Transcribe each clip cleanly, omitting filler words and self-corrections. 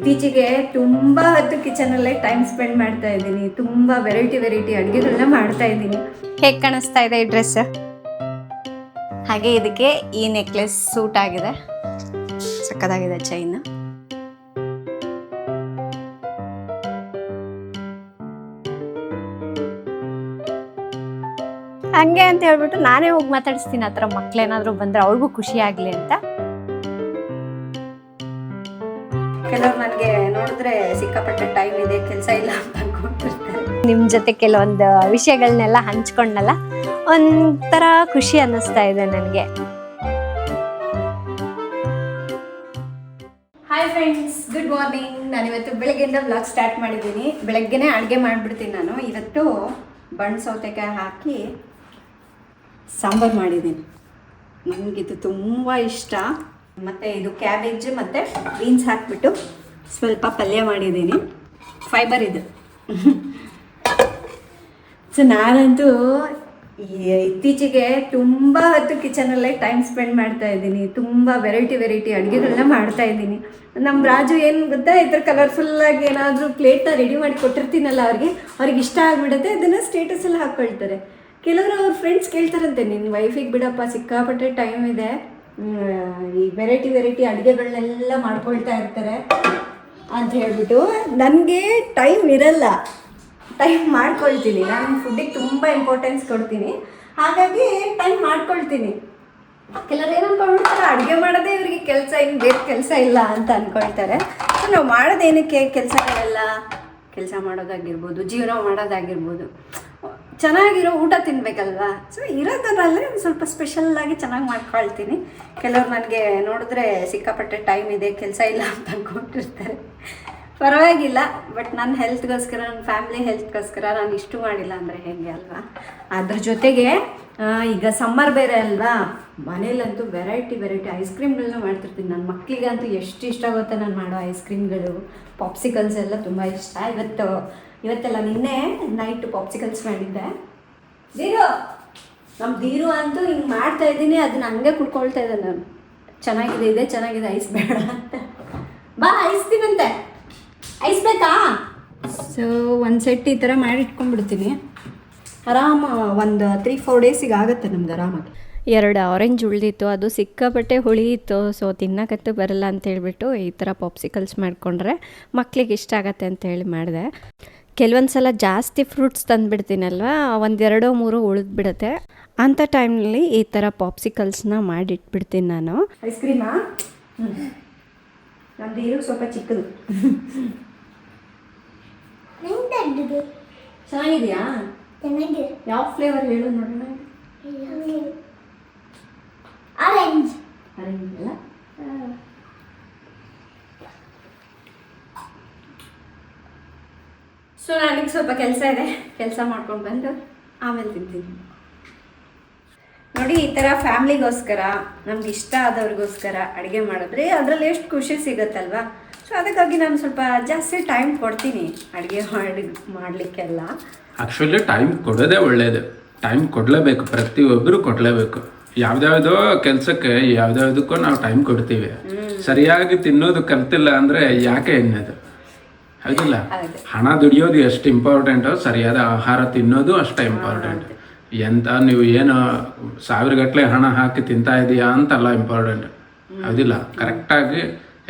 ಇತ್ತೀಚೆಗೆ ತುಂಬ ಹೊತ್ತು ಕಿಚನಲ್ಲೇ ಟೈಮ್ ಸ್ಪೆಂಡ್ ಮಾಡ್ತಾ ಇದ್ದೀನಿ. ತುಂಬ ವೆರೈಟಿ ಅಡುಗೆಗಳನ್ನ ಮಾಡ್ತಾ ಇದ್ದೀನಿ. ಹೇಗೆ ಕಾಣಿಸ್ತಾ ಇದೆ ಈ ಡ್ರೆಸ್? ಹಾಗೆ ಇದಕ್ಕೆ ಈ ನೆಕ್ಲೆಸ್ ಸೂಟ್ ಆಗಿದೆ, ಸಕ್ಕದಾಗಿದೆ ಚೈನ್. ಹಂಗೆ ಅಂತ ಹೇಳ್ಬಿಟ್ಟು ನಾನೇ ಹೋಗಿ ಮಾತಾಡಿಸ್ತೀನಿ. ಆ ಥರ ಮಕ್ಳೇನಾದ್ರು ಬಂದ್ರೆ ಅವ್ರಿಗೂ ಖುಷಿ ಆಗಲಿ ಅಂತ. ಕೆಲವ್ರು ನನಗೆ ನೋಡಿದ್ರೆ ಸಿಕ್ಕಾಪಟ್ಟೆ ಟೈಮ್ ಇದೆ, ಕೆಲಸ ಇಲ್ಲ ಅಂತ ಅನ್ಕೊಂಡಿರ್ತಾರೆ. ನಿಮ್ಮ ಜೊತೆ ಕೆಲವೊಂದು ವಿಷಯಗಳನ್ನೆಲ್ಲ ಹಂಚ್ಕೊಂಡಲ್ಲ, ಒಂಥರ ಖುಷಿ ಅನ್ನಿಸ್ತಾ ಇದೆ ನನಗೆ. Hi friends, good morning. ನಾನಿವತ್ತು ಬೆಳಗ್ಗೆಯಿಂದ ವ್ಲಾಗ್ ಸ್ಟಾರ್ಟ್ ಮಾಡಿದ್ದೀನಿ. ಬೆಳಗ್ಗೆನೇ ಅಡುಗೆ ಮಾಡಿಬಿಡ್ತೀನಿ ನಾನು. ಇವತ್ತು ಬಣ್ಣ ಸೌತೆಕಾಯಿ ಹಾಕಿ ಸಾಂಬಾರು ಮಾಡಿದ್ದೀನಿ. ನನಗಿದು ತುಂಬ ಇಷ್ಟ. ಮತ್ತು ಇದು ಕ್ಯಾಬೇಜ್ ಮತ್ತು ಬೀನ್ಸ್ ಹಾಕಿಬಿಟ್ಟು ಸ್ವಲ್ಪ ಪಲ್ಯ ಮಾಡಿದ್ದೀನಿ. ಫೈಬರ್ ಇದು. ಸೊ ನಾನಂತೂ ಇತ್ತೀಚೆಗೆ ತುಂಬ ಹೊತ್ತು ಕಿಚನಲ್ಲೇ ಟೈಮ್ ಸ್ಪೆಂಡ್ ಮಾಡ್ತಾ ಇದ್ದೀನಿ. ತುಂಬ ವೆರೈಟಿ ಅಡುಗೆಗಳನ್ನ ಮಾಡ್ತಾ ಇದ್ದೀನಿ. ನಮ್ಮ ರಾಜು ಏನು ಗೊತ್ತಾ, ಈ ಥರ ಕಲರ್ಫುಲ್ಲಾಗಿ ಏನಾದರೂ ಪ್ಲೇಟ್ನ ರೆಡಿ ಮಾಡಿ ಕೊಟ್ಟಿರ್ತೀನಲ್ಲ ಅವ್ರಿಗೆ ಇಷ್ಟ ಆಗಿಬಿಡುತ್ತೆ. ಅದನ್ನು ಸ್ಟೇಟಸಲ್ಲಿ ಹಾಕ್ಕೊಳ್ತಾರೆ. ಕೆಲವರು ಅವ್ರ ಫ್ರೆಂಡ್ಸ್ ಕೇಳ್ತಾರಂತೆ, ನಿನ್ನ ವೈಫಿಗೆ ಬಿಡಪ್ಪ ಸಿಕ್ಕಾಪಟ್ಟೆ ಟೈಮ್ ಇದೆ, ಈ ವೆರೈಟಿ ಅಡುಗೆಗಳನ್ನೆಲ್ಲ ಮಾಡ್ಕೊಳ್ತಾ ಇರ್ತಾರೆ ಅಂತ ಹೇಳ್ಬಿಟ್ಟು. ನನಗೆ ಟೈಮ್ ಇರಲ್ಲ, ಟೈಮ್ ಮಾಡ್ಕೊಳ್ತೀನಿ. ನಾನು ಫುಡ್ಡಿಗೆ ತುಂಬ ಇಂಪಾರ್ಟೆನ್ಸ್ ಕೊಡ್ತೀನಿ, ಹಾಗಾಗಿ ಟೈಮ್ ಮಾಡ್ಕೊಳ್ತೀನಿ. ಕೆಲವರು ಏನು ಅಂದ್ಕೊಂಡ್ಬಿಡ್ತಾರೆ, ಅಡುಗೆ ಮಾಡೋದೇ ಇವರಿಗೆ ಕೆಲಸ, ಇನ್ನು ಬೇರೆ ಕೆಲಸ ಇಲ್ಲ ಅಂತ ಅಂದ್ಕೊಳ್ತಾರೆ. ಸೊ ನಾವು ಮಾಡೋದೇನಕ್ಕೆ ಕೆಲಸಗಳೆಲ್ಲ, ಕೆಲಸ ಮಾಡೋದಾಗಿರ್ಬೋದು, ಜೀವನ ಮಾಡೋದಾಗಿರ್ಬೋದು, ಚೆನ್ನಾಗಿರೋ ಊಟ ತಿನ್ನಬೇಕಲ್ವಾ. ಸೊ ಇರೋದರಲ್ಲೇ ಸ್ವಲ್ಪ ಸ್ಪೆಷಲ್ಲಾಗಿ ಚೆನ್ನಾಗಿ ಮಾಡ್ಕೊಳ್ತೀನಿ. ಕೆಲವ್ರು ನನಗೆ ನೋಡಿದ್ರೆ ಸಿಕ್ಕಾಪಟ್ಟೆ ಟೈಮ್ ಇದೆ, ಕೆಲಸ ಇಲ್ಲ ಅಂತ ಅಂದ್ಕೊಂಡಿರ್ತಾರೆ. ಪರವಾಗಿಲ್ಲ, ಬಟ್ ನನ್ನ ಹೆಲ್ತ್ಗೋಸ್ಕರ, ನನ್ನ ಫ್ಯಾಮಿಲಿ ಹೆಲ್ತ್ಗೋಸ್ಕರ ನಾನು ಇಷ್ಟು ಮಾಡಿಲ್ಲ ಅಂದರೆ ಹೇಗೆ ಅಲ್ವಾ. ಅದ್ರ ಜೊತೆಗೆ ಈಗ ಸಮ್ಮರ್ ಬೇರೆ ಅಲ್ವಾ, ಮನೇಲಂತೂ ವೆರೈಟಿ ಐಸ್ ಕ್ರೀಮ್ಗಳನ್ನ ಮಾಡ್ತಿರ್ತೀನಿ. ನನ್ನ ಮಕ್ಕಳಿಗಂತೂ ಎಷ್ಟು ಇಷ್ಟ ಆಗುತ್ತೆ ನಾನು ಮಾಡೋ ಐಸ್ ಕ್ರೀಮ್ಗಳು, ಪಾಪ್ಸಿಕಲ್ಸ್ ಎಲ್ಲ ತುಂಬ ಇಷ್ಟ. ಇವತ್ತೆಲ್ಲ ನಿನ್ನೆ ನೈಟ್ ಪಾಪ್ಸಿಕಲ್ಸ್ ಮಾಡಿದ್ದೆ. ನಮ್ಮ ಧೀರು ಅಂತೂ ಹಿಂಗೆ ಮಾಡ್ತಾ ಇದ್ದೀನಿ, ಅದನ್ನ ಹಂಗೆ ಕುಡ್ಕೊಳ್ತಾ ಇದ್ದೆ ನಾನು. ಚೆನ್ನಾಗಿದೆ ಐಸ್ ಬೇಡ ಅಂತ. ಬಾ ಐಸ್ ತಿನ್ನಂತೆ, ಐಸ್ ಬೇಕಾ? ಸೊ ಒಂದು ಸೆಟ್ ಈ ಥರ ಮಾಡಿ ಇಟ್ಕೊಂಡ್ಬಿಡ್ತೀನಿ. ಆರಾಮ ಒಂದು 3-4 ಡೇಸಿಗೆ ಆಗುತ್ತೆ ನಮ್ಗೆ ಆರಾಮಾಗಿ. 2 ಆರೆಂಜ್ ಉಳಿದಿತ್ತು, ಅದು ಸಿಕ್ಕಾಪಟ್ಟೆ ಹುಳಿ ಇತ್ತು. ಸೊ ತಿನ್ನಕತ್ತು ಬರಲ್ಲ ಅಂತೇಳ್ಬಿಟ್ಟು ಈ ಥರ ಪಾಪ್ಸಿಕಲ್ಸ್ ಮಾಡಿಕೊಂಡ್ರೆ ಮಕ್ಳಿಗೆ ಇಷ್ಟ ಆಗತ್ತೆ ಅಂತೇಳಿ ಮಾಡಿದೆ. ಕೆಲವೊಂದು ಸಲ ಜಾಸ್ತಿ ಫ್ರೂಟ್ಸ್ ತಂದುಬಿಡ್ತೀನಲ್ವ, 1-2-3 ಉಳಿದ್ಬಿಡುತ್ತೆ. ಅಂಥ ಟೈಮ್ನಲ್ಲಿ ಈ ಥರ ಪಾಪ್ಸಿಕಲ್ಸ್ನ ಮಾಡಿಟ್ಬಿಡ್ತೀನಿ ನಾನು. ಐಸ್ ಕ್ರೀಮಾ? ನಮ್ಮದು ಇರೋ ಸ್ವಲ್ಪ ಚಿಕ್ಕದು. ಚೆನ್ನಾಗಿದೆಯಾ? ಯಾವ ಫ್ಲೇವರ್ ಹೇಳು ನೋಡೋಣ. ಆರೆಂಜ್ ಅಲ್ಲ? ಸೊ ನನಗೆ ಸ್ವಲ್ಪ ಕೆಲಸ ಇದೆ, ಕೆಲಸ ಮಾಡ್ಕೊಂಡು ಬಂದು ಆಮೇಲೆ ತಿಂತೀನಿ. ನೋಡಿ, ಈ ಥರ ಫ್ಯಾಮ್ಲಿಗೋಸ್ಕರ, ನಮ್ಗೆ ಇಷ್ಟ ಆದವ್ರಿಗೋಸ್ಕರ ಅಡುಗೆ ಮಾಡಿದ್ರೆ ಅದರಲ್ಲಿ ಎಷ್ಟು ಖುಷಿ ಸಿಗುತ್ತಲ್ವಾ. ಸೊ ಅದಕ್ಕಾಗಿ ನಾನು ಸ್ವಲ್ಪ ಜಾಸ್ತಿ ಟೈಮ್ ಕೊಡ್ತೀನಿ ಅಡುಗೆ ಮಾಡಲಿಕ್ಕೆಲ್ಲ. ಆ್ಯಕ್ಚುಲಿ ಟೈಮ್ ಕೊಡೋದೇ ಒಳ್ಳೆಯದು. ಟೈಮ್ ಕೊಡಲೇಬೇಕು, ಪ್ರತಿಯೊಬ್ಬರು ಕೊಡಲೇಬೇಕು. ಯಾವ್ದಾವುದೋ ಕೆಲಸಕ್ಕೆ ಯಾವ್ದಾವುದಕ್ಕೂ ನಾವು ಟೈಮ್ ಕೊಡ್ತೀವಿ. ಸರಿಯಾಗಿ ತಿನ್ನೋದು ಕಲ್ತಿಲ್ಲ ಅಂದರೆ ಯಾಕೆ ಎನ್ನೋದು, ಹೌದಿಲ್ಲ? ಹಣ ದುಡಿಯೋದು ಎಷ್ಟು ಇಂಪಾರ್ಟೆಂಟೋ, ಸರಿಯಾದ ಆಹಾರ ತಿನ್ನೋದು ಅಷ್ಟೇ ಇಂಪಾರ್ಟೆಂಟ್. ನೀವು ಏನು 1000 ಗಟ್ಟಲೆ ಹಣ ಹಾಕಿ ತಿಂತಾ ಇದೀಯಾ ಅಂತಲ್ಲ ಇಂಪಾರ್ಟೆಂಟ್, ಹೌದಿಲ್ಲ? ಕರೆಕ್ಟಾಗಿ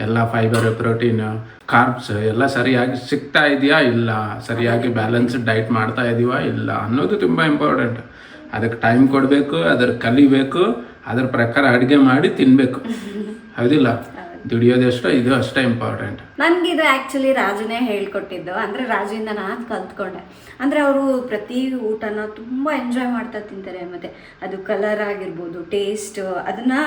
ಎಲ್ಲ ಫೈಬರ್, ಪ್ರೋಟೀನ್, ಕಾರ್ಬ್ಸ್ ಎಲ್ಲ ಸರಿಯಾಗಿ ಸಿಗ್ತಾ ಇದೆಯಾ ಇಲ್ಲ, ಸರಿಯಾಗಿ ಬ್ಯಾಲೆನ್ಸ್ಡ್ ಡೈಟ್ ಮಾಡ್ತಾ ಇದೀವಾ ಇಲ್ಲ ಅನ್ನೋದು ತುಂಬ ಇಂಪಾರ್ಟೆಂಟ್. ಅದಕ್ಕೆ ಟೈಮ್ ಕೊಡಬೇಕು, ಅದ್ರ ಕಲಿಬೇಕು, ಅದ್ರ ಪ್ರಕಾರ ಅಡುಗೆ ಮಾಡಿ ತಿನ್ನಬೇಕು, ಹೌದಿಲ್ಲ? ದುಡಿಯೋದೆಷ್ಟೋ ಇದು ಅಷ್ಟೇ ಇಂಪಾರ್ಟೆಂಟ್. ನನಗಿದು ಆ್ಯಕ್ಚುಲಿ ರಾಜುನೇ ಹೇಳ್ಕೊಟ್ಟಿದ್ದು. ಅಂದರೆ ರಾಜುವಿಂದ ನಾನು ಕಲ್ತ್ಕೊಂಡೆ. ಅಂದರೆ ಅವರು ಪ್ರತಿ ಊಟನ ತುಂಬ ಎಂಜಾಯ್ ಮಾಡ್ತಾ ತಿಂತಾರೆ. ಮತ್ತು ಅದು ಕಲರ್ ಆಗಿರ್ಬೋದು, ಟೇಸ್ಟು, ಅದನ್ನು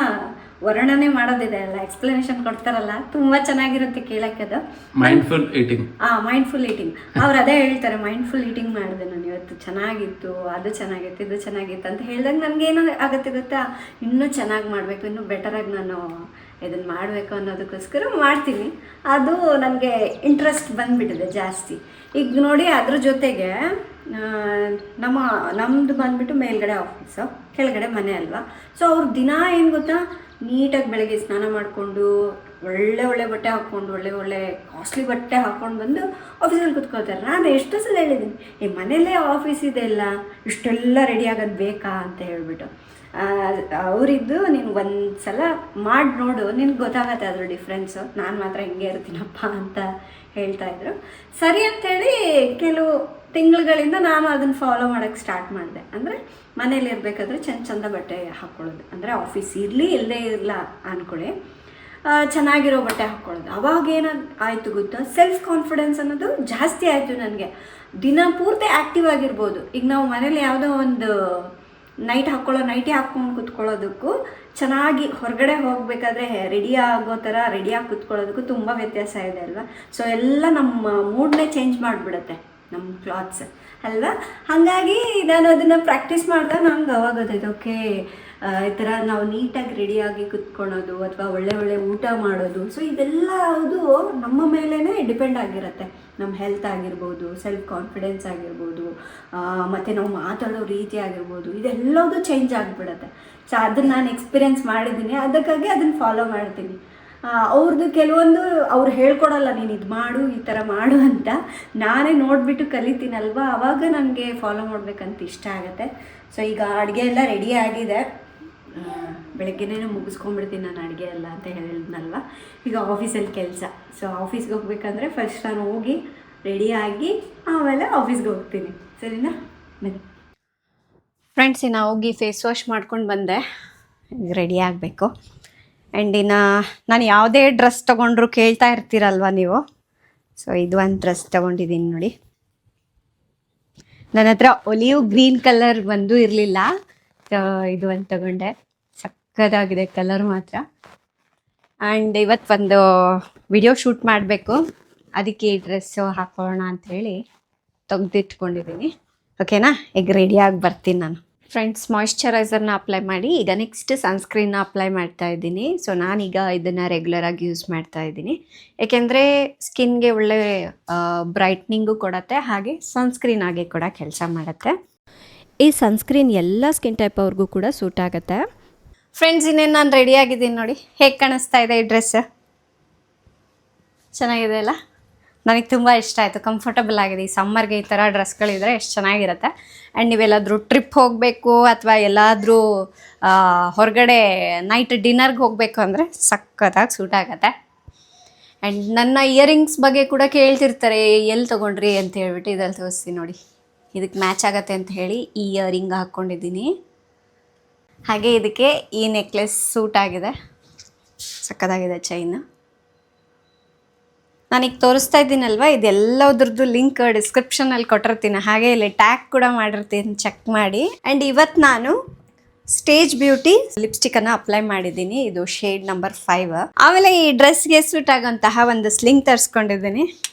ವರ್ಣನೆ ಮಾಡೋದಿದೆ ಅಲ್ಲ, ಎಕ್ಸ್ಪ್ಲನೇಷನ್ ಕೊಡ್ತಾರಲ್ಲ, ತುಂಬ ಚೆನ್ನಾಗಿರುತ್ತೆ ಕೇಳೋಕ್ಕೆ. ಅದು ಮೈಂಡ್ಫುಲ್ ಈಟಿಂಗ್. Mindful eating. ಅವ್ರು ಅದೇ ಹೇಳ್ತಾರೆ, ಮೈಂಡ್ಫುಲ್ ಈಟಿಂಗ್ ಮಾಡಿದೆ ನಾನು ಇವತ್ತು, ಚೆನ್ನಾಗಿತ್ತು, ಅದು ಚೆನ್ನಾಗಿತ್ತು, ಇದು ಚೆನ್ನಾಗಿತ್ತು ಅಂತ ಹೇಳಿದಾಗ ನನಗೇನೋ ಆಗುತ್ತೆ ಗೊತ್ತಾ, ಇನ್ನೂ ಚೆನ್ನಾಗಿ ಮಾಡಬೇಕು, ಇನ್ನೂ ಬೆಟರಾಗಿ ನಾನು ಇದನ್ನು ಮಾಡಬೇಕು ಅನ್ನೋದಕ್ಕೋಸ್ಕರ ಮಾಡ್ತೀನಿ. ಅದು ನನಗೆ ಇಂಟ್ರೆಸ್ಟ್ ಬಂದುಬಿಟ್ಟಿದೆ ಜಾಸ್ತಿ. ಈಗ ನೋಡಿ, ಅದ್ರ ಜೊತೆಗೆ ನಮ್ಮದು ಬಂದುಬಿಟ್ಟು ಮೇಲ್ಗಡೆ ಆಫೀಸು, ಕೆಳಗಡೆ ಮನೆ ಅಲ್ವಾ. ಸೊ ಅವ್ರ ದಿನ ಏನು ಗೊತ್ತಾ, ನೀಟಾಗಿ ಬೆಳಗ್ಗೆ ಸ್ನಾನ ಮಾಡಿಕೊಂಡು ಒಳ್ಳೆ ಒಳ್ಳೆ ಬಟ್ಟೆ ಹಾಕ್ಕೊಂಡು ಒಳ್ಳೆ ಕಾಸ್ಟ್ಲಿ ಬಟ್ಟೆ ಹಾಕ್ಕೊಂಡು ಬಂದು ಆಫೀಸಲ್ಲಿ ಕೂತ್ಕೊಳ್ತಾರೆ. ನಾನು ಎಷ್ಟೋ ಸಲ ಹೇಳಿದ್ದೀನಿ, ಈ ಮನೇಲೇ ಆಫೀಸ್ ಇದೆ ಅಲ್ಲ, ಇಷ್ಟೆಲ್ಲ ರೆಡಿ ಆಗೋದು ಬೇಕಾ ಅಂತ ಹೇಳ್ಬಿಟ್ಟು. ಅವರಿದ್ದು ನೀನು ಒಂದು ಸಲ ಮಾಡಿ ನೋಡು, ನಿನ್ಗೆ ಗೊತ್ತಾಗತ್ತೆ ಅದ್ರ ಡಿಫ್ರೆನ್ಸು, ನಾನು ಮಾತ್ರ ಹಿಂಗೆ ಇರ್ತೀನಪ್ಪ ಅಂತ ಹೇಳ್ತಾಯಿದ್ರು. ಸರಿ ಅಂಥೇಳಿ ಕೆಲವು ತಿಂಗಳುಗಳಿಂದ ನಾನು ಅದನ್ನು ಫಾಲೋ ಮಾಡೋಕ್ಕೆ ಸ್ಟಾರ್ಟ್ ಮಾಡಿದೆ. ಅಂದರೆ ಮನೇಲಿ ಇರಬೇಕಾದ್ರೆ ಚಂದ ಬಟ್ಟೆ ಹಾಕ್ಕೊಳ್ಳೋದು, ಅಂದರೆ ಆಫೀಸ್ ಇರಲಿ ಎಲ್ಲೇ ಇರಲ್ಲ ಅಂದ್ಕೊಳ್ಳಿ, ಚೆನ್ನಾಗಿರೋ ಬಟ್ಟೆ ಹಾಕ್ಕೊಳ್ಳೋದು. ಅವಾಗ ಆಯಿತು ಗೊತ್ತಾ, ಸೆಲ್ಫ್ ಕಾನ್ಫಿಡೆನ್ಸ್ ಅನ್ನೋದು ಜಾಸ್ತಿ ಆಯಿತು ನನಗೆ. ದಿನ ಪೂರ್ತಿ ಆ್ಯಕ್ಟಿವ್ ಆಗಿರ್ಬೋದು. ಈಗ ನಾವು ಮನೇಲಿ ಯಾವುದೋ ಒಂದು ನೈಟಿ ಹಾಕ್ಕೊಂಡು ಕೂತ್ಕೊಳ್ಳೋದಕ್ಕೂ ಚೆನ್ನಾಗಿ ಹೊರಗಡೆ ಹೋಗಬೇಕಾದ್ರೆ ರೆಡಿ ಆಗೋ ಥರ ರೆಡಿಯಾಗಿ ಕೂತ್ಕೊಳ್ಳೋದಕ್ಕೂ ತುಂಬ ವ್ಯತ್ಯಾಸ ಇದೆ ಅಲ್ವಾ. ಸೊ ಎಲ್ಲ ನಮ್ಮ ಮೂಡ್ನೇ ಚೇಂಜ್ ಮಾಡಿಬಿಡುತ್ತೆ ನಮ್ಮ ಕ್ಲಾತ್ಸ್ ಅಲ್ವಾ. ಹಾಗಾಗಿ ನಾನು ಅದನ್ನು ಪ್ರಾಕ್ಟೀಸ್ ಮಾಡಿದಾಗ ನಂಗೆ ಅವಾಗ ಗೊತ್ತಾಯ್ತು, ಓಕೆ ಈ ಥರ ನಾವು ನೀಟಾಗಿ ರೆಡಿಯಾಗಿ ಕುತ್ಕೊಳ್ಳೋದು ಅಥವಾ ಒಳ್ಳೆ ಊಟ ಮಾಡೋದು, ಸೊ ಇದೆಲ್ಲ ಅದು ನಮ್ಮ ಮೇಲೇ ಡಿಪೆಂಡ್ ಆಗಿರುತ್ತೆ. ನಮ್ಮ ಹೆಲ್ತ್ ಆಗಿರ್ಬೋದು, ಸೆಲ್ಫ್ ಕಾನ್ಫಿಡೆನ್ಸ್ ಆಗಿರ್ಬೋದು, ಮತ್ತು ನಾವು ಮಾತಾಡೋ ರೀತಿ ಆಗಿರ್ಬೋದು, ಇದೆಲ್ಲದು ಚೇಂಜ್ ಆಗಿಬಿಡುತ್ತೆ. ಸೊ ಅದನ್ನು ನಾನು ಎಕ್ಸ್ಪೀರಿಯೆನ್ಸ್ ಮಾಡಿದ್ದೀನಿ, ಅದಕ್ಕಾಗಿ ಅದನ್ನು ಫಾಲೋ ಮಾಡ್ತೀನಿ. ಅವ್ರದ್ದು ಕೆಲವೊಂದು ಅವ್ರು ಹೇಳ್ಕೊಡಲ್ಲ, ನೀನು ಇದು ಮಾಡು, ಈ ಥರ ಮಾಡು ಅಂತ. ನಾನೇ ನೋಡಿಬಿಟ್ಟು ಕಲಿತೀನಲ್ವ, ಆವಾಗ ನನಗೆ ಫಾಲೋ ಮಾಡಬೇಕಂತ ಇಷ್ಟ ಆಗುತ್ತೆ. ಸೊ ಈಗ ಅಡುಗೆ ಎಲ್ಲ ರೆಡಿ ಆಗಿದೆ, ಬೆಳಗ್ಗೆನೇ ಮುಗಿಸ್ಕೊಂಡ್ಬಿಡ್ತೀನಿ ನಾನು ಅಡುಗೆ ಎಲ್ಲ ಅಂತ ಹೇಳಿದ್ನಲ್ವ. ಈಗ ಆಫೀಸಲ್ಲಿ ಕೆಲಸ, ಸೊ ಆಫೀಸ್ಗೆ ಹೋಗ್ಬೇಕಂದ್ರೆ ಫಸ್ಟ್ ನಾನು ಹೋಗಿ ರೆಡಿಯಾಗಿ ಆಮೇಲೆ ಆಫೀಸ್ಗೆ ಹೋಗ್ತೀನಿ. ಸರಿನಾ? ಬನ್ನಿ ಫ್ರೆಂಡ್ಸ್, ಇನ್ನು ಹೋಗಿ ಫೇಸ್ ವಾಶ್ ಮಾಡ್ಕೊಂಡು ಬಂದೆ, ರೆಡಿ ಆಗಬೇಕು. ಆ್ಯಂಡ್ ಇನ್ನು ನಾನು ಯಾವುದೇ ಡ್ರೆಸ್ ತೊಗೊಂಡ್ರು ಕೇಳ್ತಾ ಇರ್ತೀರಲ್ವ ನೀವು. ಸೊ ಇದು ಒಂದು ಡ್ರೆಸ್ ತೊಗೊಂಡಿದ್ದೀನಿ ನೋಡಿ. ನನ್ನ ಹತ್ರ ಒಲಿವ್ ಗ್ರೀನ್ ಕಲರ್ ಬಂದು ಇರಲಿಲ್ಲ, ಸೊ ಇದು ಒಂದು ತೊಗೊಂಡೆ. ಸಕ್ಕತ್ತಾಗಿದೆ ಕಲರ್ ಮಾತ್ರ. ಆ್ಯಂಡ್ ಇವತ್ತು ಒಂದು ವಿಡಿಯೋ ಶೂಟ್ ಮಾಡಬೇಕು, ಅದಕ್ಕೆ ಈ ಡ್ರೆಸ್ಸು ಹಾಕೋಣ ಅಂಥೇಳಿ ತೆಗೆದಿಟ್ಕೊಂಡಿದ್ದೀನಿ. ಓಕೆನಾ? ಈಗ ರೆಡಿಯಾಗಿ ಬರ್ತೀನಿ ನಾನು. ಫ್ರೆಂಡ್ಸ್, ಮಾಯಿಶ್ಚರೈಸರ್ನ ಅಪ್ಲೈ ಮಾಡಿ ಈಗ ನೆಕ್ಸ್ಟ್ ಸನ್ಸ್ಕ್ರೀನ್ನ ಅಪ್ಲೈ ಮಾಡ್ತಾ ಇದ್ದೀನಿ. ಸೊ ನಾನೀಗ ಇದನ್ನು ರೆಗ್ಯುಲರಾಗಿ ಯೂಸ್ ಮಾಡ್ತಾ ಇದ್ದೀನಿ, ಏಕೆಂದರೆ ಸ್ಕಿನ್ಗೆ ಒಳ್ಳೆ ಬ್ರೈಟ್ನಿಂಗು ಕೊಡುತ್ತೆ, ಹಾಗೆ ಸನ್ಸ್ಕ್ರೀನ್ ಆಗಿ ಕೂಡ ಕೆಲಸ ಮಾಡುತ್ತೆ. ಈ ಸನ್ಸ್ಕ್ರೀನ್ ಎಲ್ಲ ಸ್ಕಿನ್ ಟೈಪ್ ಅವ್ರಿಗೂ ಕೂಡ ಸೂಟ್ ಆಗುತ್ತೆ. ಫ್ರೆಂಡ್ಸ್, ಇನ್ನೇನು ನಾನು ರೆಡಿಯಾಗಿದ್ದೀನಿ ನೋಡಿ. ಹೇಗೆ ಕಾಣಿಸ್ತಾ ಇದೆ ಈ ಡ್ರೆಸ್? ಚೆನ್ನಾಗಿದೆ ಅಲ್ಲ? ನನಗೆ ತುಂಬ ಇಷ್ಟ ಆಯಿತು, ಕಂಫರ್ಟಬಲ್ ಆಗಿದೆ. ಈ ಸಮ್ಮರ್ಗೆ ಈ ಥರ ಡ್ರೆಸ್ಗಳಿದ್ರೆ ಎಷ್ಟು ಚೆನ್ನಾಗಿರುತ್ತೆ. ಆ್ಯಂಡ್ ನೀವೆಲ್ಲಾದರೂ ಟ್ರಿಪ್ ಹೋಗಬೇಕು ಅಥವಾ ಎಲ್ಲಾದರೂ ಹೊರಗಡೆ ನೈಟ್ ಡಿನ್ನರ್ಗೆ ಹೋಗಬೇಕು ಅಂದರೆ ಸಖತ್ತಾಗಿ ಸೂಟ್ ಆಗುತ್ತೆ. ಆ್ಯಂಡ್ ನನ್ನ ಇಯರಿಂಗ್ಸ್ ಬಗ್ಗೆ ಕೂಡ ಕೇಳ್ತಿರ್ತಾರೆ, ಎಲ್ಲಿ ತೊಗೊಂಡ್ರಿ ಅಂತ ಹೇಳ್ಬಿಟ್ಟು ಇದ್ರಲ್ಲಿ ತೋರಿಸ್ತೀನಿ ನೋಡಿ. ಇದಕ್ಕೆ ಮ್ಯಾಚ್ ಆಗುತ್ತೆ ಅಂತ ಹೇಳಿ ಈ ಇಯರಿಂಗ್ ಹಾಕ್ಕೊಂಡಿದ್ದೀನಿ. ಹಾಗೆ ಇದಕ್ಕೆ ಈ ನೆಕ್ಲೆಸ್ ಸೂಟ್ ಆಗಿದೆ, ಸಖತ್ತಾಗಿದೆ ಚೈನ್. ನಾನೀಗ ತೋರಿಸ್ತಾ ಇದ್ದೀನಲ್ವ, ಇದೆಲ್ಲದ್ರದ್ದು ಲಿಂಕ್ ಡಿಸ್ಕ್ರಿಪ್ಷನಲ್ಲಿ ಕೊಟ್ಟಿರ್ತೀನಿ, ಹಾಗೆ ಇಲ್ಲಿ ಟ್ಯಾಗ್ ಕೂಡ ಮಾಡಿರ್ತೀನಿ, ಚೆಕ್ ಮಾಡಿ. ಆ್ಯಂಡ್ ಇವತ್ತು ನಾನು ಸ್ಟೇಜ್ ಬ್ಯೂಟಿ ಲಿಪ್ಸ್ಟಿಕ್ಕನ್ನು ಅಪ್ಲೈ ಮಾಡಿದ್ದೀನಿ, ಇದು ಶೇಡ್ ನಂಬರ್ 5. ಆಮೇಲೆ ಈ ಡ್ರೆಸ್ಗೆ ಸೂಟ್ ಆಗೋಂತಹ ಒಂದು ಸ್ಲಿಂಗ್ ತರಿಸ್ಕೊಂಡಿದ್ದೀನಿ.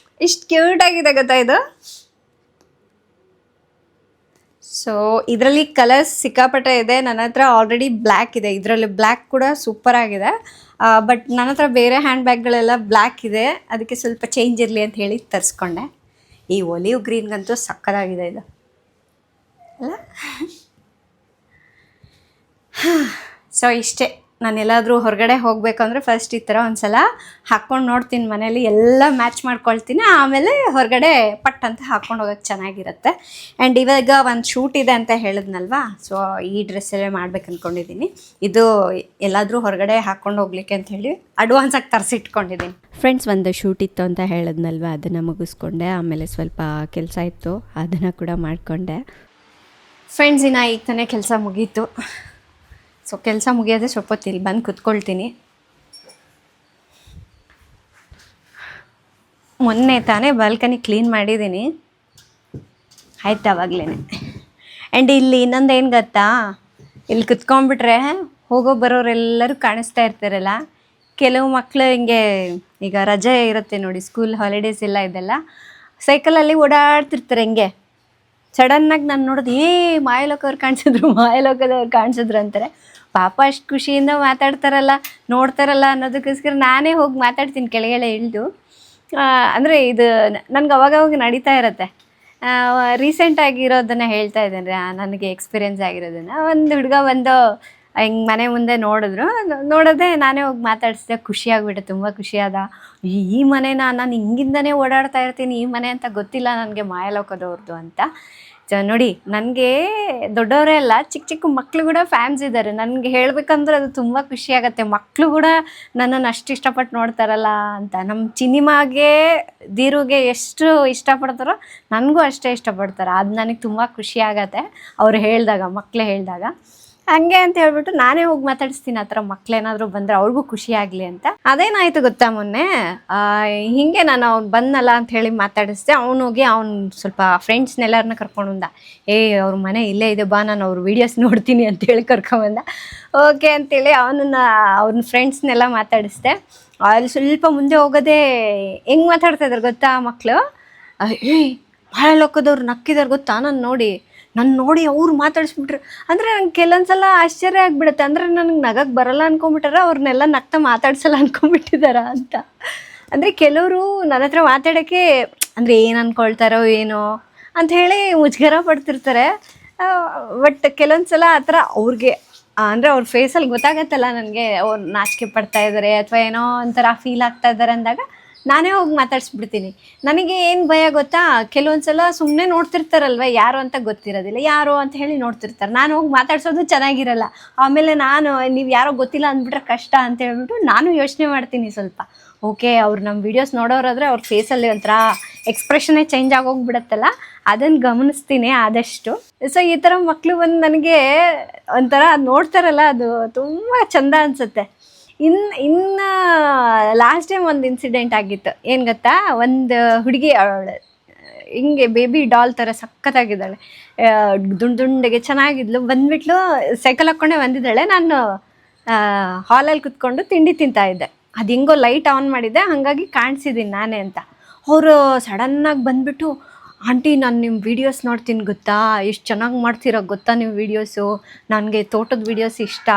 ಇಷ್ಟು ಕ್ಯೂಟ್ ಆಗಿದೆ ಗೊತ್ತಾ ಇದು. ಸೊ ಇದರಲ್ಲಿ ಕಲರ್ಸ್ ಸಿಕ್ಕಾಪಟ್ಟೆ ಇದೆ. ನನ್ನ ಹತ್ರ ಆಲ್ರೆಡಿ ಬ್ಲ್ಯಾಕ್ ಇದೆ, ಇದರಲ್ಲಿ ಬ್ಲ್ಯಾಕ್ ಕೂಡ ಸೂಪರ್ ಆಗಿದೆ. ಬಟ್ ನನ್ನ ಹತ್ರ ಬೇರೆ ಹ್ಯಾಂಡ್ ಬ್ಯಾಗ್ಗಳೆಲ್ಲ ಬ್ಲ್ಯಾಕ್ ಇದೆ, ಅದಕ್ಕೆ ಸ್ವಲ್ಪ ಚೇಂಜ್ ಇರಲಿ ಅಂತ ಹೇಳಿ ತರಿಸ್ಕೊಂಡೆ. ಈ ಒಲಿವ್ ಗ್ರೀನ್ಗಂತೂ ಸಕ್ಕತ್ತಾಗಿದೆ ಇದು ಅಲ್ಲ. ಸೊ ಇಷ್ಟೇ, ನಾನೆಲ್ಲಾದರೂ ಹೊರಗಡೆ ಹೋಗಬೇಕು ಅಂದರೆ ಫಸ್ಟ್ ಈ ಥರ ಒಂದು ಸಲ ಹಾಕ್ಕೊಂಡು ನೋಡ್ತೀನಿ, ಮನೇಲಿ ಎಲ್ಲ ಮ್ಯಾಚ್ ಮಾಡ್ಕೊಳ್ತೀನಿ, ಆಮೇಲೆ ಹೊರಗಡೆ ಪಟ್ ಅಂತ ಹಾಕ್ಕೊಂಡು ಹೋಗೋಕ್ಕೆ ಚೆನ್ನಾಗಿರುತ್ತೆ. ಆ್ಯಂಡ್ ಇವಾಗ ಒಂದು ಶೂಟ್ ಇದೆ ಅಂತ ಹೇಳಿದ್ನಲ್ವಾ, ಸೊ ಈ ಡ್ರೆಸ್ಸಲ್ಲೇ ಮಾಡ್ಬೇಕು ಅಂದ್ಕೊಂಡಿದ್ದೀನಿ. ಇದು ಎಲ್ಲಾದರೂ ಹೊರಗಡೆ ಹಾಕ್ಕೊಂಡು ಹೋಗ್ಲಿಕ್ಕೆ ಅಂತ ಹೇಳಿ ಅಡ್ವಾನ್ಸಾಗಿ ತರಿಸಿಟ್ಕೊಂಡಿದ್ದೀನಿ. ಫ್ರೆಂಡ್ಸ್, ಒಂದು ಶೂಟ್ ಇತ್ತು ಅಂತ ಹೇಳಿದ್ನಲ್ವ, ಅದನ್ನು ಮುಗಿಸ್ಕೊಂಡೆ. ಆಮೇಲೆ ಸ್ವಲ್ಪ ಕೆಲಸ ಇತ್ತು, ಅದನ್ನು ಕೂಡ ಮಾಡಿಕೊಂಡೆ. ಫ್ರೆಂಡ್ಸ್, ಇನ್ನು ಈಗ ತಾನೇ ಕೆಲಸ ಮುಗೀತು. ಸೊ ಕೆಲಸ ಮುಗಿಯೋದೇ ಸ್ವಲ್ಪ ಹೊತ್ತು ಇಲ್ಲಿ ಬಂದು ಕುತ್ಕೊಳ್ತೀನಿ. ಮೊನ್ನೆ ತಾನೇ ಬಾಲ್ಕನಿ ಕ್ಲೀನ್ ಮಾಡಿದ್ದೀನಿ, ಆಯ್ತು ಅವಾಗಲೇ. ಆ್ಯಂಡ್ ಇಲ್ಲಿ ಇನ್ನೊಂದು ಏನು ಗೊತ್ತಾ, ಇಲ್ಲಿ ಕುತ್ಕೊಂಡ್ಬಿಟ್ರೆ ಹೋಗೋ ಬರೋರೆಲ್ಲರೂ ಕಾಣಿಸ್ತಾ ಇರ್ತಾರಲ್ಲ. ಕೆಲವು ಮಕ್ಕಳು ಹಿಂಗೆ, ಈಗ ರಜೆ ಇರುತ್ತೆ ನೋಡಿ, ಸ್ಕೂಲ್ ಹಾಲಿಡೇಸ್ ಎಲ್ಲ ಇದೆಲ್ಲ, ಸೈಕಲಲ್ಲಿ ಓಡಾಡ್ತಿರ್ತಾರೆ. ಹಿಂಗೆ ಸಡನ್ನಾಗಿ ನಾನು ನೋಡೋದು, ಮಾಯಲೋಕವ್ರು ಕಾಣಿಸಿದ್ರು ಅಂತಾರೆ. ಪಾಪ ಅಷ್ಟು ಖುಷಿಯಿಂದ ಮಾತಾಡ್ತಾರಲ್ಲ, ನೋಡ್ತಾರಲ್ಲ ಅನ್ನೋದಕ್ಕೋಸ್ಕರ ನಾನೇ ಹೋಗಿ ಮಾತಾಡ್ತೀನಿ ಕೆಳಗಡೆ ಇಳಿದು. ಅಂದರೆ ಇದು ನನಗೆ ಅವಾಗವಾಗ ನಡೀತಾ ಇರುತ್ತೆ. ರೀಸೆಂಟಾಗಿರೋದನ್ನು ಹೇಳ್ತಾ ಇದ್ದೇನೆ, ನನಗೆ ಎಕ್ಸ್ಪೀರಿಯೆನ್ಸ್ ಆಗಿರೋದನ್ನು. ಒಂದು ಹುಡುಗ ಬಂದು ಹಿಂಗೆ ಮನೆ ಮುಂದೆ ನೋಡಿದ್ರು, ನೋಡೋದೆ ನಾನೇ ಹೋಗಿ ಮಾತಾಡಿಸಿದೆ. ಖುಷಿಯಾಗ್ಬಿಟ್ಟೆ, ತುಂಬ ಖುಷಿಯಾದ. ಈ ಮನೆನ ನಾನು ಹಿಂಗಿಂದನೇ ಓಡಾಡ್ತಾ ಇರ್ತೀನಿ, ಈ ಮನೆ ಅಂತ ಗೊತ್ತಿಲ್ಲ ನನಗೆ ಮಾಯಲೋಕದವ್ರದ್ದು ಅಂತ. ನೋಡಿ, ನನಗೆ ದೊಡ್ಡವರೇ ಅಲ್ಲ, ಚಿಕ್ಕ ಚಿಕ್ಕ ಮಕ್ಕಳು ಕೂಡ ಫ್ಯಾನ್ಸ್ ಇದ್ದಾರೆ. ನನಗೆ ಹೇಳಬೇಕಂದ್ರೆ ಅದು ತುಂಬ ಖುಷಿಯಾಗತ್ತೆ. ಮಕ್ಕಳು ಕೂಡ ನನ್ನನ್ನು ಅಷ್ಟು ಇಷ್ಟಪಟ್ಟು ನೋಡ್ತಾರಲ್ಲ ಅಂತ. ನಮ್ಮ ಸಿನಿಮಾಗೆ ದೀರುಗೆ ಎಷ್ಟು ಇಷ್ಟಪಡ್ತಾರೋ ನನಗೂ ಅಷ್ಟೇ ಇಷ್ಟಪಡ್ತಾರೆ. ಅದು ನನಗೆ ತುಂಬ ಖುಷಿಯಾಗತ್ತೆ ಅವ್ರು ಹೇಳಿದಾಗ, ಮಕ್ಕಳೇ ಹೇಳಿದಾಗ. ಹಂಗೆ ಅಂತ ಹೇಳ್ಬಿಟ್ಟು ನಾನೇ ಹೋಗಿ ಮಾತಾಡಿಸ್ತೀನಿ ಆ ಥರ ಮಕ್ಳೇನಾದರೂ ಬಂದರೆ ಅವ್ರಿಗೂ ಖುಷಿ ಆಗಲಿ ಅಂತ. ಅದೇನಾಯಿತು ಗೊತ್ತಾ, ಮೊನ್ನೆ ಹೀಗೆ ನಾನು ಅವ್ನು ಬಂದಲ್ಲ ಅಂತ ಹೇಳಿ ಮಾತಾಡಿಸ್ದೆ. ಹೋಗಿ ಅವ್ನು ಸ್ವಲ್ಪ ಫ್ರೆಂಡ್ಸ್ನೆಲ್ಲರನ್ನ ಕರ್ಕೊಂಡು ಬಂದ. ಅವ್ರ ಮನೆ ಇಲ್ಲೇ ಇದೆ ಬಾ, ನಾನು ಅವ್ರ ವೀಡಿಯೋಸ್ ನೋಡ್ತೀನಿ ಅಂತೇಳಿ ಕರ್ಕೊಂಬಂದ. ಓಕೆ ಅಂತೇಳಿ ಅವ್ನ ಫ್ರೆಂಡ್ಸ್ನೆಲ್ಲ ಮಾತಾಡಿಸ್ದೆ. ಅಲ್ಲಿ ಸ್ವಲ್ಪ ಮುಂದೆ ಹೋಗೋದೇ ಹೆಂಗೆ ಮಾತಾಡ್ತಾಯಿದ್ರು ಗೊತ್ತಾ ಮಕ್ಕಳು, ಭಾಳ ಲೋಕದವ್ರು ನಕ್ಕಿದಾರೆ ಗೊತ್ತಾ ನನ್ನ ನೋಡಿ ಅವ್ರು ಮಾತಾಡಿಸ್ಬಿಟ್ರು. ಅಂದರೆ ನಂಗೆ ಕೆಲವೊಂದ್ಸಲ ಆಶ್ಚರ್ಯ ಆಗಿಬಿಡುತ್ತೆ. ಅಂದರೆ ನನಗೆ ನಗಕ್ಕೆ ಬರಲ್ಲ ಅಂದ್ಕೊಂಬಿಟ್ಟಾರ, ಅವ್ರನ್ನೆಲ್ಲ ನಗ್ತಾ ಮಾತಾಡ್ಸಲ್ಲ ಅಂದ್ಕೊಂಬಿಟ್ಟಿದಾರ ಅಂತ. ಅಂದರೆ ಕೆಲವರು ನನ್ನ ಹತ್ರ ಮಾತಾಡೋಕ್ಕೆ ಅಂದರೆ ಏನು ಅಂದ್ಕೊಳ್ತಾರೋ ಏನೋ ಅಂಥೇಳಿ ಮುಜುಗರ ಪಡ್ತಿರ್ತಾರೆ. ಬಟ್ ಕೆಲವೊಂದ್ಸಲ ಆ ಥರ ಅವ್ರಿಗೆ ಅಂದರೆ ಅವ್ರ ಫೇಸಲ್ಲಿ ಗೊತ್ತಾಗತ್ತಲ್ಲ ನನಗೆ, ಅವ್ರು ನಾಚಿಕೆ ಪಡ್ತಾ ಇದ್ದಾರೆ ಅಥವಾ ಏನೋ ಒಂಥರ ಫೀಲ್ ಆಗ್ತಾ ಇದ್ದಾರೆ ಅಂದಾಗ ನಾನೇ ಹೋಗಿ ಮಾತಾಡಿಸ್ಬಿಡ್ತೀನಿ. ನನಗೆ ಏನು ಭಯ ಗೊತ್ತಾ, ಕೆಲವೊಂದು ಸಲ ಸುಮ್ಮನೆ ನೋಡ್ತಿರ್ತಾರಲ್ವ, ಯಾರು ಅಂತ ಗೊತ್ತಿರೋದಿಲ್ಲ, ಯಾರು ಅಂತ ಹೇಳಿ ನೋಡ್ತಿರ್ತಾರೆ. ನಾನು ಹೋಗಿ ಮಾತಾಡ್ಸೋದು ಚೆನ್ನಾಗಿರಲ್ಲ. ಆಮೇಲೆ ನೀವು ಯಾರೋ ಗೊತ್ತಿಲ್ಲ ಅಂದ್ಬಿಟ್ರೆ ಕಷ್ಟ ಅಂತ ಹೇಳ್ಬಿಟ್ಟು ನಾನು ಯೋಚನೆ ಮಾಡ್ತೀನಿ ಸ್ವಲ್ಪ. ಓಕೆ, ಅವ್ರು ನಮ್ಮ ವೀಡಿಯೋಸ್ ನೋಡೋರಾದರೆ ಅವ್ರ ಫೇಸಲ್ಲಿ ಒಂಥರ ಎಕ್ಸ್ಪ್ರೆಷನ್ನೇ ಚೇಂಜ್ ಆಗೋಗ್ಬಿಡತ್ತಲ್ಲ, ಅದನ್ನು ಗಮನಿಸ್ತೀನಿ ಆದಷ್ಟು. ಸೊ ಈ ಥರ ಮಕ್ಕಳು ಬಂದು ನನಗೆ ಒಂಥರ ನೋಡ್ತಾರಲ್ಲ, ಅದು ತುಂಬ ಚೆಂದ ಅನಿಸುತ್ತೆ. ಇನ್ನು ಲಾಸ್ಟ್ ಟೈಮ್ ಒಂದು ಇನ್ಸಿಡೆಂಟ್ ಆಗಿತ್ತು. ಏನು ಗೊತ್ತಾ, ಒಂದು ಹುಡುಗಿ ಹಿಂಗೆ ಬೇಬಿ ಡಾಲ್ ಥರ ಸಖತ್ತಾಗಿದ್ದಾಳೆ, ದುಂಡಿಗೆ ಚೆನ್ನಾಗಿದ್ಲು. ಬಂದುಬಿಟ್ಲು, ಸೈಕಲ್ ಹಾಕ್ಕೊಂಡೇ ಬಂದಿದ್ದಾಳೆ. ನಾನು ಹಾಲಲ್ಲಿ ಕುತ್ಕೊಂಡು ತಿಂಡಿ ತಿಂತಾಯಿದ್ದೆ. ಅದು ಹೆಂಗೋ ಲೈಟ್ ಆನ್ ಮಾಡಿದ್ದೆ, ಹಾಗಾಗಿ ಕಾಣಿಸಿದ್ದೀನಿ ನಾನೇ ಅಂತ. ಅವರು ಸಡನ್ನಾಗಿ ಬಂದುಬಿಟ್ಟು, ಆಂಟಿ ನಾನು ನಿಮ್ಮ ವೀಡಿಯೋಸ್ ನೋಡ್ತೀನಿ ಗೊತ್ತಾ, ಎಷ್ಟು ಚೆನ್ನಾಗಿ ಮಾಡ್ತೀರೋ ಗೊತ್ತಾ ನೀವು ವೀಡಿಯೋಸು, ನನಗೆ ತೋಟದ ವೀಡಿಯೋಸ್ ಇಷ್ಟ,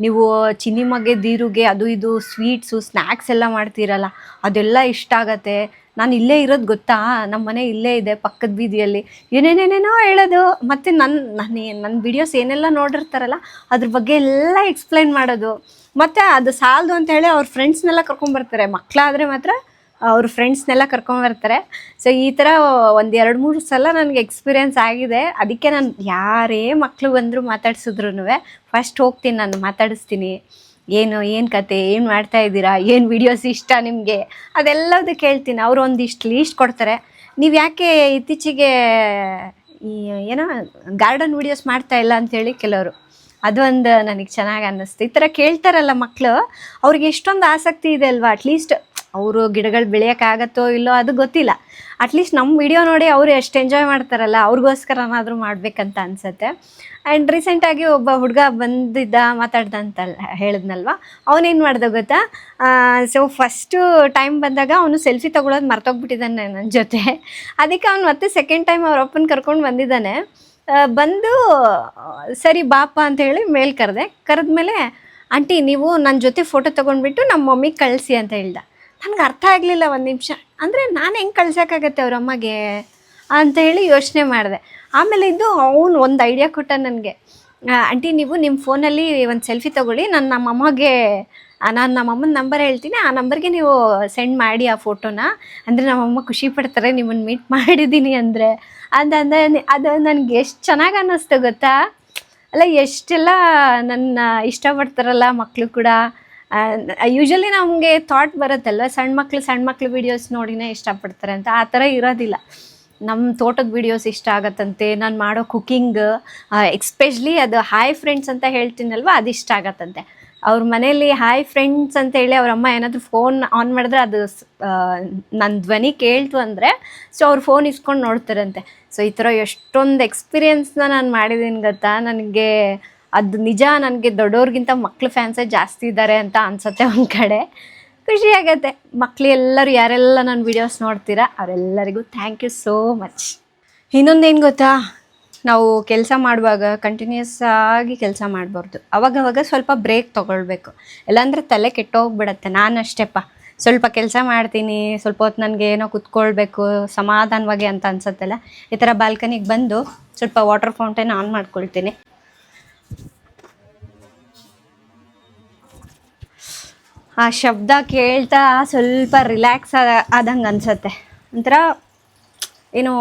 ನೀವು ಚಿನಿಮಗೆ ದೀರುಗೆ ಅದು ಇದು ಸ್ವೀಟ್ಸು ಸ್ನ್ಯಾಕ್ಸ್ ಎಲ್ಲ ಮಾಡ್ತೀರಲ್ಲ ಅದೆಲ್ಲ ಇಷ್ಟ ಆಗತ್ತೆ, ನಾನು ಇಲ್ಲೇ ಇರೋದು ಗೊತ್ತಾ, ನಮ್ಮ ಮನೆ ಇಲ್ಲೇ ಇದೆ ಪಕ್ಕದ ಬೀದಿಯಲ್ಲಿ, ಏನೇನೇನೇನೋ ಹೇಳೋದು. ಮತ್ತು ನನ್ನ ವೀಡಿಯೋಸ್ ಏನೆಲ್ಲ ನೋಡಿರ್ತಾರಲ್ಲ ಅದ್ರ ಬಗ್ಗೆ ಎಲ್ಲ ಎಕ್ಸ್ಪ್ಲೈನ್ ಮಾಡೋದು. ಮತ್ತು ಅದು ಸಾಲದು ಅಂತ ಹೇಳಿ ಅವ್ರ ಫ್ರೆಂಡ್ಸ್ನೆಲ್ಲ ಕರ್ಕೊಂಬರ್ತಾರೆ. ಮಕ್ಕಳಾದರೆ ಮಾತ್ರ ಅವ್ರ ಫ್ರೆಂಡ್ಸ್ನೆಲ್ಲ ಕರ್ಕೊಂಬರ್ತಾರೆ. ಸೊ ಈ ಥರ ಒಂದು 2-3 ಸಲ ನನಗೆ ಎಕ್ಸ್ಪೀರಿಯೆನ್ಸ್ ಆಗಿದೆ. ಅದಕ್ಕೆ ನಾನು ಯಾರೇ ಮಕ್ಕಳು ಬಂದರೂ ಮಾತಾಡ್ಸಿದ್ರು ಫಸ್ಟ್ ಹೋಗ್ತೀನಿ, ನಾನು ಮಾತಾಡಿಸ್ತೀನಿ. ಏನು ಕತೆ, ಏನು ಮಾಡ್ತಾಯಿದ್ದೀರಾ, ಏನು ವೀಡಿಯೋಸ್ ಇಷ್ಟ ನಿಮಗೆ, ಅದೆಲ್ಲದು ಕೇಳ್ತೀನಿ. ಅವರು ಒಂದಿಷ್ಟು ಲೀಸ್ಟ್ ಕೊಡ್ತಾರೆ. ನೀವು ಯಾಕೆ ಇತ್ತೀಚೆಗೆ ಈ ಏನೋ ಗಾರ್ಡನ್ ವೀಡಿಯೋಸ್ ಮಾಡ್ತಾಯಿಲ್ಲ ಅಂಥೇಳಿ ಕೆಲವರು, ಅದೊಂದು ನನಗೆ ಚೆನ್ನಾಗಿ ಅನ್ನಿಸ್ತು. ಈ ಥರ ಕೇಳ್ತಾರಲ್ಲ ಮಕ್ಕಳು, ಅವ್ರಿಗೆ ಎಷ್ಟೊಂದು ಆಸಕ್ತಿ ಇದೆ ಅಲ್ವಾ. ಅಟ್ಲೀಸ್ಟ್ ಅವರು ಗಿಡಗಳು ಬೆಳೆಯೋಕ್ಕಾಗತ್ತೋ ಇಲ್ಲೋ ಅದು ಗೊತ್ತಿಲ್ಲ, ಅಟ್ಲೀಸ್ಟ್ ನಮ್ಮ ವಿಡಿಯೋ ನೋಡಿ ಅವರು ಎಷ್ಟು ಎಂಜಾಯ್ ಮಾಡ್ತಾರಲ್ಲ, ಅವ್ರಿಗೋಸ್ಕರನಾದರೂ ಮಾಡಬೇಕಂತ ಅನಿಸುತ್ತೆ. ಆ್ಯಂಡ್ ರೀಸೆಂಟಾಗಿ ಒಬ್ಬ ಹುಡುಗ ಬಂದಿದ್ದ ಮಾತಾಡ್ದ ಅಂತಲ್ಲ ಹೇಳಿದ್ನಲ್ವ, ಅವನೇನು ಮಾಡ್ದೆ ಗೊತ್ತಾ, ಸೊ ಫಸ್ಟು ಟೈಮ್ ಬಂದಾಗ ಅವನು ಸೆಲ್ಫಿ ತೊಗೊಳೋದು ಮರ್ತೋಗ್ಬಿಟ್ಟಿದ್ದಾನೆ ನನ್ನ ಜೊತೆ. ಅದಕ್ಕೆ ಅವ್ನು ಮತ್ತೆ ಸೆಕೆಂಡ್ ಟೈಮ್ ಅವ್ರ ಅಪ್ಪನ ಕರ್ಕೊಂಡು ಬಂದಿದ್ದಾನೆ. ಬಂದು ಸರಿ ಬಾಪ ಅಂತ ಹೇಳಿ ಮೇಲೆ ಕರೆದ್ಮೇಲೆ, ಆಂಟಿ ನೀವು ನನ್ನ ಜೊತೆ ಫೋಟೋ ತೊಗೊಂಡ್ಬಿಟ್ಟು ನಮ್ಮ ಮಮ್ಮಿಗೆ ಕಳಿಸಿ ಅಂತ ಹೇಳ್ದ. ನನಗೆ ಅರ್ಥ ಆಗಲಿಲ್ಲ ಒಂದು ನಿಮಿಷ. ಅಂದರೆ ನಾನು ಹೆಂಗೆ ಕಳ್ಸೋಕ್ಕಾಗತ್ತೆ ಅವ್ರ ಅಮ್ಮಗೆ ಅಂತ ಹೇಳಿ ಯೋಚನೆ ಮಾಡಿದೆ. ಆಮೇಲೆ ಅವನು ಒಂದು ಐಡಿಯಾ ಕೊಟ್ಟ ನನಗೆ, ಆಂಟಿ ನೀವು ನಿಮ್ಮ ಫೋನಲ್ಲಿ ಒಂದು ಸೆಲ್ಫಿ ತೊಗೊಳ್ಳಿ, ನಾನು ನಮ್ಮಮ್ಮನ ನಂಬರ್ ಹೇಳ್ತೀನಿ, ಆ ನಂಬರ್ಗೆ ನೀವು ಸೆಂಡ್ ಮಾಡಿ ಆ ಫೋಟೋನ, ಅಂದರೆ ನಮ್ಮಮ್ಮ ಖುಷಿ ಪಡ್ತಾರೆ ನಿಮ್ಮನ್ನು ಮೀಟ್ ಮಾಡಿದ್ದೀನಿ ಅಂದರೆ ಅದು ನನಗೆ ಎಷ್ಟು ಚೆನ್ನಾಗಿ ಅನ್ನಿಸ್ತು ಗೊತ್ತಾ. ಅಲ್ಲ, ಎಷ್ಟೆಲ್ಲ ನನ್ನ ಇಷ್ಟಪಡ್ತಾರಲ್ಲ ಮಕ್ಕಳು ಕೂಡ. ಯೂಶ್ವಲಿ ನಮಗೆ ಥಾಟ್ ಬರುತ್ತಲ್ವ, ಸಣ್ಣ ಮಕ್ಕಳು ವೀಡಿಯೋಸ್ ನೋಡಿನೇ ಇಷ್ಟಪಡ್ತಾರೆ ಅಂತ. ಆ ಥರ ಇರೋದಿಲ್ಲ. ನಮ್ಮ ತೋಟದ ವೀಡಿಯೋಸ್ ಇಷ್ಟ ಆಗತ್ತಂತೆ, ನಾನು ಮಾಡೋ ಕುಕ್ಕಿಂಗ್, ಎಕ್ಸ್ಪೆಷಲಿ ಅದು ಹಾಯ್ ಫ್ರೆಂಡ್ಸ್ ಅಂತ ಹೇಳ್ತೀನಲ್ವ, ಅದು ಇಷ್ಟ ಆಗತ್ತಂತೆ. ಅವ್ರ ಮನೇಲಿ ಹಾಯ್ ಫ್ರೆಂಡ್ಸ್ ಅಂತೇಳಿ ಅವ್ರ ಅಮ್ಮ ಏನಾದರೂ ಫೋನ್ ಆನ್ ಮಾಡಿದ್ರೆ ಅದು ನನ್ನ ಧ್ವನಿ ಕೇಳ್ತು ಅಂದರೆ ಸೊ ಅವ್ರು ಫೋನ್ ಇಸ್ಕೊಂಡು ನೋಡ್ತಾರಂತೆ. ಸೊ ಈ ಥರ ಎಷ್ಟೊಂದು ಎಕ್ಸ್ಪೀರಿಯೆನ್ಸ್ನ ನಾನು ಮಾಡಿದ್ದೀನಿ ಗೊತ್ತಾ. ನನಗೆ ಅದು ನಿಜ, ನನಗೆ ದೊಡ್ಡವ್ರಿಗಿಂತ ಮಕ್ಳು ಫ್ಯಾನ್ಸೇ ಜಾಸ್ತಿ ಇದ್ದಾರೆ ಅಂತ ಅನ್ಸುತ್ತೆ ಒಂದು ಕಡೆ. ಖುಷಿ ಆಗತ್ತೆ. ಮಕ್ಕಳು ಎಲ್ಲರೂ ಯಾರೆಲ್ಲ ನನ್ನ ವೀಡಿಯೋಸ್ ನೋಡ್ತೀರಾ ಅವರೆಲ್ಲರಿಗೂ ಥ್ಯಾಂಕ್ ಯು ಸೋ ಮಚ್. ಇನ್ನೊಂದೇನು ಗೊತ್ತಾ, ನಾವು ಕೆಲಸ ಮಾಡುವಾಗ ಕಂಟಿನ್ಯೂಸ್ ಆಗಿ ಕೆಲಸ ಮಾಡಬಾರ್ದು. ಅವಾಗವಾಗ ಸ್ವಲ್ಪ ಬ್ರೇಕ್ ತೊಗೊಳ್ಬೇಕು, ಇಲ್ಲಾಂದರೆ ತಲೆ ಕೆಟ್ಟೋಗ್ಬಿಡತ್ತೆ. ನಾನು ಅಷ್ಟೇಪ್ಪ, ಸ್ವಲ್ಪ ಕೆಲಸ ಮಾಡ್ತೀನಿ, ಸ್ವಲ್ಪ ಹೊತ್ತು ನನಗೆ ಏನೋ ಕುತ್ಕೊಳ್ಬೇಕು ಸಮಾಧಾನವಾಗಿ ಅಂತ ಅನ್ಸತ್ತಲ್ಲ, ಈ ಥರ ಬಾಲ್ಕನಿಗೆ ಬಂದು ಸ್ವಲ್ಪ ವಾಟರ್ ಫೌಂಟೇನ್ ಆನ್ ಮಾಡ್ಕೊಳ್ತೀನಿ. ಆ ಶಬ್ದ ಕೇಳ್ತಾ ಸ್ವಲ್ಪ ರಿಲ್ಯಾಕ್ಸ್ ಆದಂಗೆ ಅನ್ಸತ್ತೆ. ಒಂಥರ ಏನು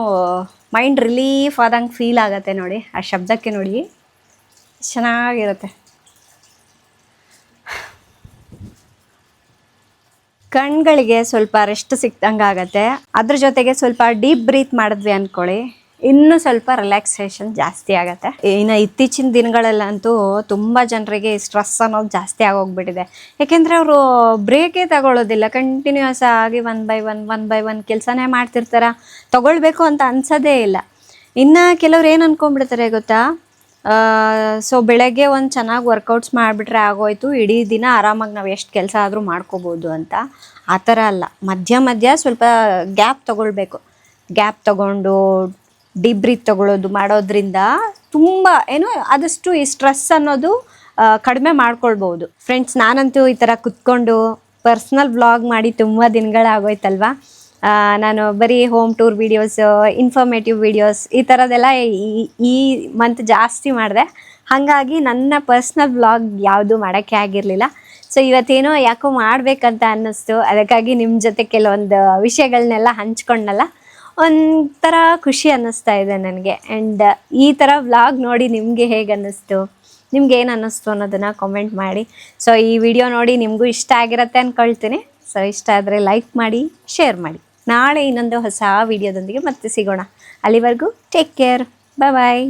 ಮೈಂಡ್ ರಿಲೀಫ್ ಆದಂಗೆ ಫೀಲ್ ಆಗುತ್ತೆ ನೋಡಿ ಆ ಶಬ್ದಕ್ಕೆ. ನೋಡಿ ಚೆನ್ನಾಗಿರುತ್ತೆ. ಕಣ್ಗಳಿಗೆ ಸ್ವಲ್ಪ ರೆಸ್ಟ್ ಸಿಕ್ದಂಗೆ ಆಗುತ್ತೆ. ಅದ್ರ ಜೊತೆಗೆ ಸ್ವಲ್ಪ ಡೀಪ್ ಬ್ರೀತ್ ಮಾಡಿದ್ವಿ ಅಂದ್ಕೊಳ್ಳಿ, ಇನ್ನೂ ಸ್ವಲ್ಪ ರಿಲ್ಯಾಕ್ಸೇಷನ್ ಜಾಸ್ತಿ ಆಗುತ್ತೆ. ಇನ್ನು ಇತ್ತೀಚಿನ ದಿನಗಳಲ್ಲಂತೂ ತುಂಬ ಜನರಿಗೆ ಸ್ಟ್ರೆಸ್ ಅನ್ನೋದು ಜಾಸ್ತಿ ಆಗೋಗ್ಬಿಟ್ಟಿದೆ. ಯಾಕೆಂದರೆ ಅವರು ಬ್ರೇಕೇ ತಗೊಳ್ಳೋದಿಲ್ಲ, ಕಂಟಿನ್ಯೂಸ್ ಆಗಿ ಒನ್ ಬೈ ಒನ್ ಕೆಲಸನೇ ಮಾಡ್ತಿರ್ತಾರೆ, ತಗೊಳ್ಬೇಕು ಅಂತ ಅನ್ಸೋದೇ ಇಲ್ಲ. ಇನ್ನು ಕೆಲವ್ರು ಏನು ಅಂದ್ಕೊಂಡ್ಬಿಡ್ತಾರೆ ಗೊತ್ತಾ, ಸೊ ಬೆಳಗ್ಗೆ ಒಂದು ಚೆನ್ನಾಗಿ ವರ್ಕೌಟ್ಸ್ ಮಾಡಿಬಿಟ್ರೆ ಆಗೋಯ್ತು, ಇಡೀ ದಿನ ಆರಾಮಾಗಿ ನಾವು ಎಷ್ಟು ಕೆಲಸ ಆದರೂ ಮಾಡ್ಕೋಬೋದು ಅಂತ. ಆ ಥರ ಅಲ್ಲ, ಮಧ್ಯ ಸ್ವಲ್ಪ ಗ್ಯಾಪ್ ತೊಗೊಳ್ಬೇಕು. ಗ್ಯಾಪ್ ತೊಗೊಂಡು ಡೀಪ್ ಬ್ರೀತ್ ತೊಗೊಳ್ಳೋದು ಮಾಡೋದ್ರಿಂದ ತುಂಬ ಆದಷ್ಟು ಈ ಸ್ಟ್ರೆಸ್ ಅನ್ನೋದು ಕಡಿಮೆ ಮಾಡ್ಕೊಳ್ಬೋದು. ಫ್ರೆಂಡ್ಸ್, ನಾನಂತೂ ಈ ಥರ ಕುತ್ಕೊಂಡು ಪರ್ಸ್ನಲ್ ವ್ಲಾಗ್ ಮಾಡಿ ತುಂಬ ದಿನಗಳಾಗೋಯ್ತಲ್ವ. ನಾನು ಬರೀ home tour videos, informative videos ಈ ಥರದ್ದೆಲ್ಲ ಈ ಮಂತ್ ಜಾಸ್ತಿ ಮಾಡಿದೆ. ಹಾಗಾಗಿ ನನ್ನ ಪರ್ಸ್ನಲ್ ವ್ಲಾಗ್ ಯಾವುದೂ ಮಾಡೋಕ್ಕೆ ಆಗಿರಲಿಲ್ಲ. ಸೊ ಇವತ್ತೇನೋ ಯಾಕೋ ಮಾಡಬೇಕಂತ ಅನ್ನಿಸ್ತು. ಅದಕ್ಕಾಗಿ ನಿಮ್ಮ ಜೊತೆ ಕೆಲವೊಂದು ವಿಷಯಗಳನ್ನೆಲ್ಲ ಹಂಚ್ಕೊಂಡಲ್ಲ, ಒಂಥರ ಖುಷಿ ಅನ್ನಿಸ್ತಾ ಇದೆ ನನಗೆ. ಆ್ಯಂಡ್ ಈ ಥರ ವ್ಲಾಗ್ ನೋಡಿ ನಿಮಗೆ ಹೇಗೆ ಅನ್ನಿಸ್ತು, ನಿಮ್ಗೆ ಏನು ಅನ್ನಿಸ್ತು ಅನ್ನೋದನ್ನು ಕಾಮೆಂಟ್ ಮಾಡಿ. ಸೊ ಈ ವಿಡಿಯೋ ನೋಡಿ ನಿಮಗೂ ಇಷ್ಟ ಆಗಿರುತ್ತೆ ಅಂದ್ಕೊಳ್ತೀನಿ. ಸೊ ಇಷ್ಟ ಆದರೆ ಲೈಕ್ ಮಾಡಿ, ಶೇರ್ ಮಾಡಿ. ನಾಳೆ ಇನ್ನೊಂದು ಹೊಸ ವಿಡಿಯೋದೊಂದಿಗೆ ಮತ್ತೆ ಸಿಗೋಣ. ಅಲ್ಲಿವರೆಗೂ ಟೇಕ್ ಕೇರ್, ಬಾಯ್.